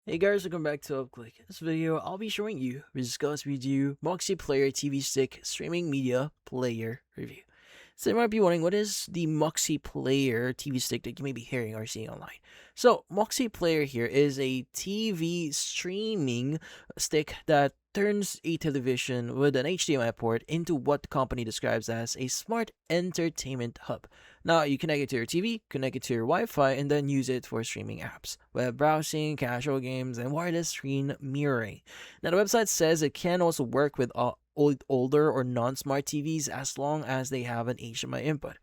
Hey guys, welcome back to UpClick. In this video, I'll be showing you, discuss with you, MoxiPlayer TV Stick Streaming Media Player Review. So you might be wondering, what is the MoxiPlayer TV Stick that you may be hearing or seeing online? So MoxiPlayer here is a TV streaming stick that turns a television with an HDMI port into what the company describes as a smart entertainment hub. Now, you connect it to your TV, connect it to your Wi-Fi, and then use it for streaming apps, web browsing, casual games, and wireless screen mirroring. Now, the website says it can also work with older or non-smart TVs as long as they have an HDMI input.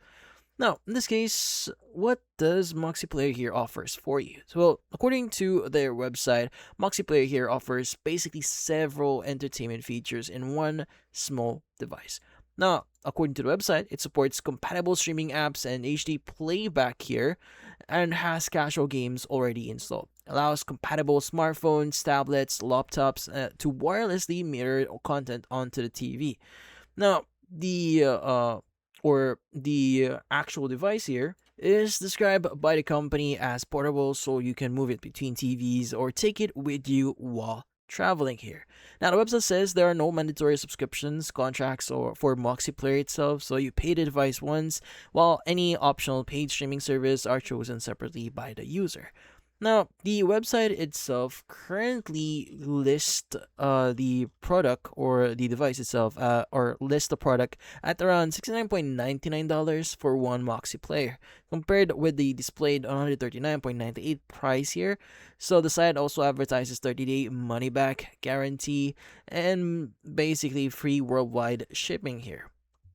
Now, in this case, what does MoxiPlayer here offers for you? So, well, according to their website, MoxiPlayer here offers basically several entertainment features in one small device. Now, according to the website, it supports compatible streaming apps and HD playback here and has casual games already installed. Allows compatible smartphones, tablets, laptops to wirelessly mirror content onto the TV. Now, the actual device here is described by the company as portable, so you can move it between TVs or take it with you while traveling here. Now, the website says there are no mandatory subscriptions, contracts, or for MoxiPlayer itself, so you pay the device once, while any optional paid streaming service are chosen separately by the user. Now, the website itself currently lists the product or the device itself, or lists the product at around $69.99 for one MoxiPlayer, compared with the displayed $139.98 price here. So the site also advertises 30-day money-back guarantee and basically free worldwide shipping here.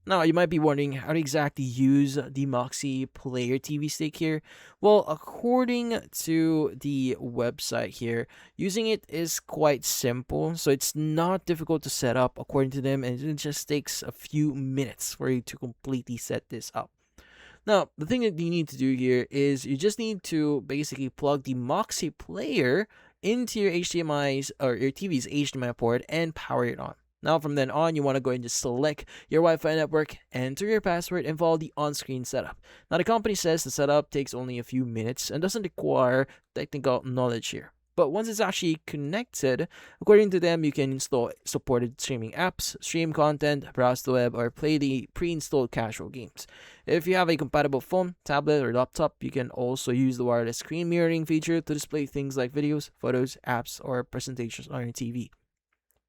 Now, you might be wondering how to exactly use the MoxiPlayer TV Stick here. Well, according to the website here, using it is quite simple, so it's not difficult to set up according to them, and it just takes a few minutes for you to completely set this up. Now, the thing that you need to do here is you just need to basically plug the MoxiPlayer into your HDMI's or your TV's HDMI port and power it on. Now, from then on, you want to go and just select your Wi-Fi network, enter your password, and follow the on-screen setup. Now, the company says the setup takes only a few minutes and doesn't require technical knowledge here. But once it's actually connected, according to them, you can install supported streaming apps, stream content, browse the web, or play the pre-installed casual games. If you have a compatible phone, tablet, or laptop, you can also use the wireless screen mirroring feature to display things like videos, photos, apps, or presentations on your TV.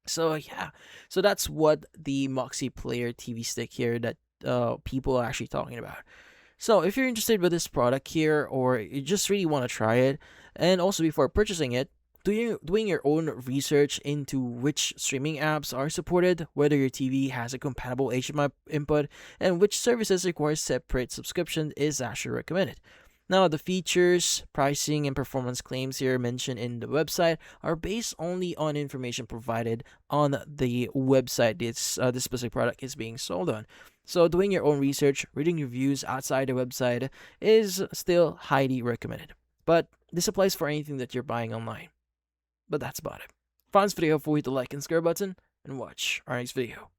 So yeah, so that's what the MoxiPlayer TV Stick here that people are actually talking about. So if you're interested with this product here, or you just really want to try it, and also before purchasing it, doing your own research into which streaming apps are supported, whether your TV has a compatible HDMI input, and which services require separate subscription is actually recommended. Now, the features, pricing, and performance claims here mentioned in the website are based only on information provided on the website this specific product is being sold on. So, doing your own research, reading reviews outside the website is still highly recommended. But this applies for anything that you're buying online. But that's about it. If you found this video, feel free to like and share button, and watch our next video.